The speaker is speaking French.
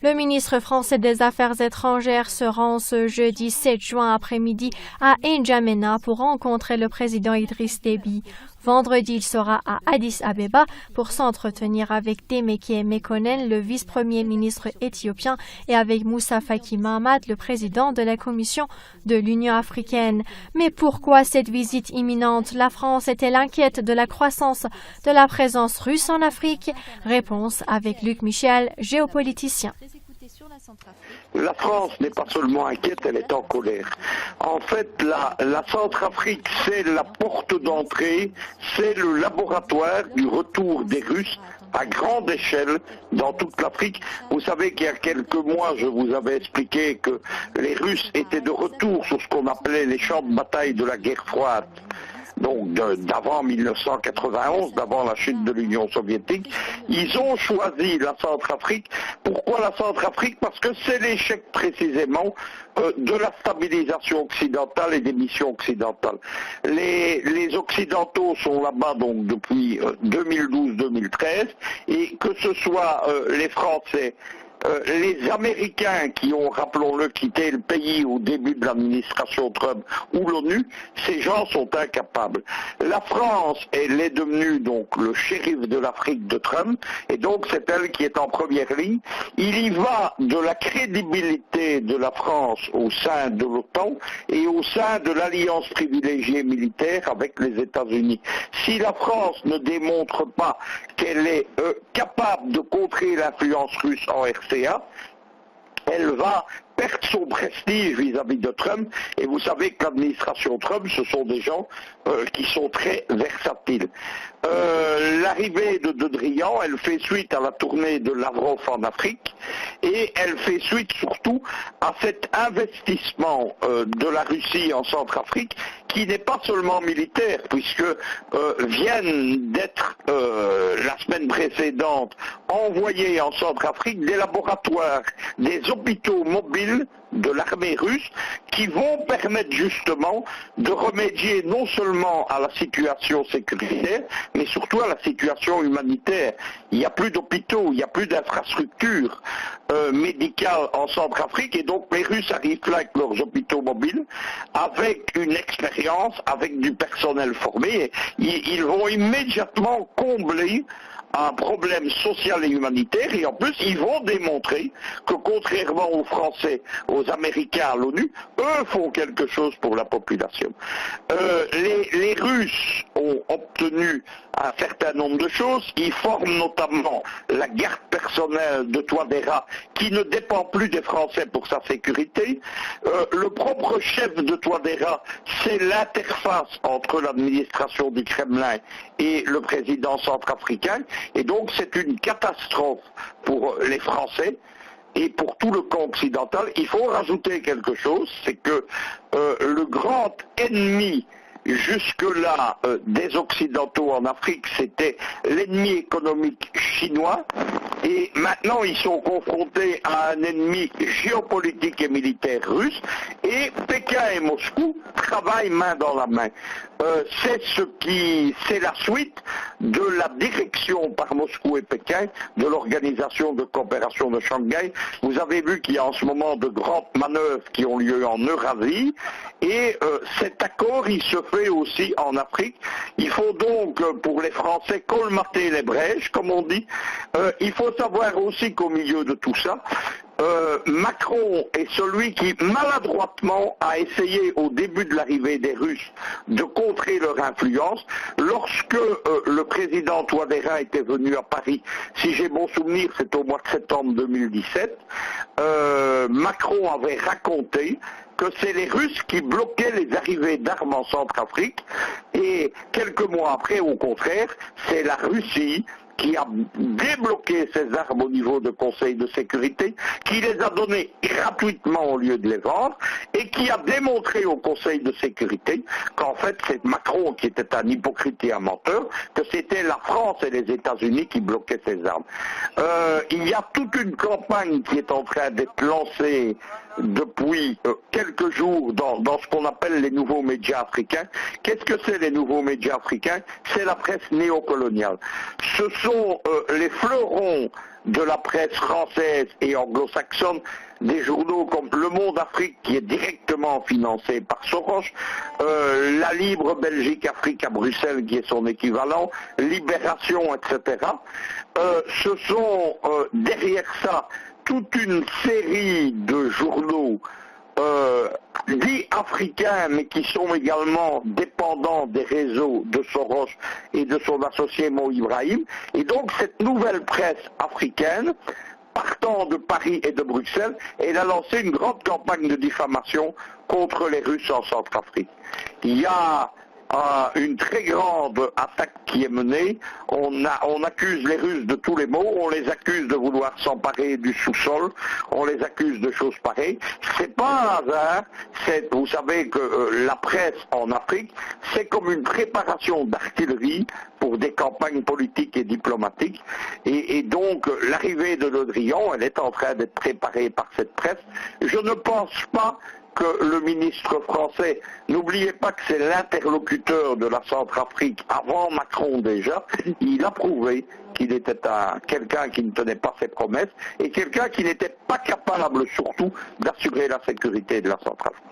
Le ministre français des Affaires étrangères se rend ce jeudi 7 juin après-midi à N'Djamena pour rencontrer le président Idriss Déby. Vendredi, il sera à Addis Abeba pour s'entretenir avec Demeke Mekonnen, le vice-premier ministre éthiopien, et avec Moussa Faki Mahamat, le président de la Commission de l'Union africaine. Mais pourquoi cette visite imminente? La France est-elle inquiète de la croissance de la présence russe en Afrique? Réponse avec Luc Michel, géopoliticien. La France n'est pas seulement inquiète, elle est en colère. En fait, la Centrafrique, c'est la porte d'entrée, c'est le laboratoire du retour des Russes à grande échelle dans toute l'Afrique. Vous savez qu'il y a quelques mois, je vous avais expliqué que les Russes étaient de retour sur ce qu'on appelait les champs de bataille de la guerre froide. Donc d'avant 1991, d'avant la chute de l'Union soviétique, ils ont choisi la Centrafrique. Pourquoi la Centrafrique? Parce que c'est l'échec précisément de la stabilisation occidentale et des missions occidentales. Les Occidentaux sont là-bas donc depuis 2012-2013, et que ce soit les Français, les Américains qui ont, rappelons-le, quitté le pays au début de l'administration Trump, ou l'ONU, ces gens sont incapables. La France, elle est devenue donc le shérif de l'Afrique de Trump, et donc c'est elle qui est en première ligne. Il y va de la crédibilité de la France au sein de l'OTAN et au sein de l'alliance privilégiée militaire avec les États-Unis. Si la France ne démontre pas qu'elle est capable de contrer l'influence russe en RCA, elle va perdre son prestige vis-à-vis de Trump, et vous savez que l'administration Trump, ce sont des gens qui sont très versatiles. L'arrivée de Drian, elle fait suite à la tournée de Lavrov en Afrique, et elle fait suite surtout à cet investissement de la Russie en Centrafrique, qui n'est pas seulement militaire, puisque viennent d'être la semaine précédente envoyés en Centrafrique des laboratoires, des hôpitaux mobiles de l'armée russe qui vont permettre justement de remédier non seulement à la situation sécuritaire, mais surtout à la situation humanitaire. Il n'y a plus d'hôpitaux, il n'y a plus d'infrastructures médicales en Centrafrique, et donc les Russes arrivent là avec leurs hôpitaux mobiles, avec une expérience, avec du personnel formé, ils vont immédiatement combler un problème social et humanitaire, et en plus ils vont démontrer que contrairement aux Français, aux Américains, à l'ONU, eux font quelque chose pour la population. Les Russes ont obtenu un certain nombre de choses. Ils forment notamment la garde personnelle de Touadéra, qui ne dépend plus des Français pour sa sécurité. Le propre chef de Touadéra, c'est l'interface entre l'administration du Kremlin et le président centrafricain, et donc c'est une catastrophe pour les Français et pour tout le camp occidental. Il faut rajouter quelque chose, c'est que le grand ennemi jusque-là des Occidentaux en Afrique, c'était l'ennemi économique chinois, et maintenant ils sont confrontés à un ennemi géopolitique et militaire russe, et Pékin et Moscou travaillent main dans la main. C'est la suite de la direction par Moscou et Pékin de l'organisation de coopération de Shanghai. Vous avez vu qu'il y a en ce moment de grandes manœuvres qui ont lieu en Eurasie, et cet accord il se fait aussi en Afrique. Il faut donc pour les Français colmater les brèches, comme on dit. Il faut savoir aussi qu'au milieu de tout ça, Macron est celui qui maladroitement a essayé au début de l'arrivée des Russes de contrer leur influence. Lorsque le président Touadéra était venu à Paris, si j'ai bon souvenir, c'est au mois de septembre 2017, Macron avait raconté que c'est les Russes qui bloquaient les arrivées d'armes en Centrafrique, et quelques mois après, au contraire, c'est la Russie qui a débloqué ces armes au niveau de Conseil de sécurité, qui les a données gratuitement au lieu de les vendre, et qui a démontré au Conseil de sécurité qu'en fait c'est Macron qui était un hypocrite et un menteur, que c'était la France et les États-Unis qui bloquaient ces armes. Il y a toute une campagne qui est en train d'être lancée depuis quelques jours dans ce qu'on appelle les nouveaux médias africains. Qu'est-ce que c'est les nouveaux médias africains? C'est la presse néocoloniale. Ce sont les fleurons de la presse française et anglo-saxonne, des journaux comme Le Monde Afrique qui est directement financé par Soros, La Libre Belgique Afrique à Bruxelles qui est son équivalent, Libération, etc. Ce sont derrière ça toute une série de journaux dits africains, mais qui sont également dépendants des réseaux de Soros et de son associé Mo Ibrahim. Et donc cette nouvelle presse africaine, partant de Paris et de Bruxelles, elle a lancé une grande campagne de diffamation contre les Russes en Centrafrique. Il y a une très grande attaque qui est menée. On accuse les Russes de tous les maux, on les accuse de vouloir s'emparer du sous-sol, on les accuse de choses pareilles. C'est pas un hasard, vous savez que la presse en Afrique, c'est comme une préparation d'artillerie pour des campagnes politiques et diplomatiques. Et donc l'arrivée de Le Drian, elle est en train d'être préparée par cette presse. Je ne pense pas que le ministre français, n'oubliez pas que c'est l'interlocuteur de la Centrafrique avant Macron déjà, il a prouvé qu'il était quelqu'un qui ne tenait pas ses promesses et quelqu'un qui n'était pas capable surtout d'assurer la sécurité de la Centrafrique.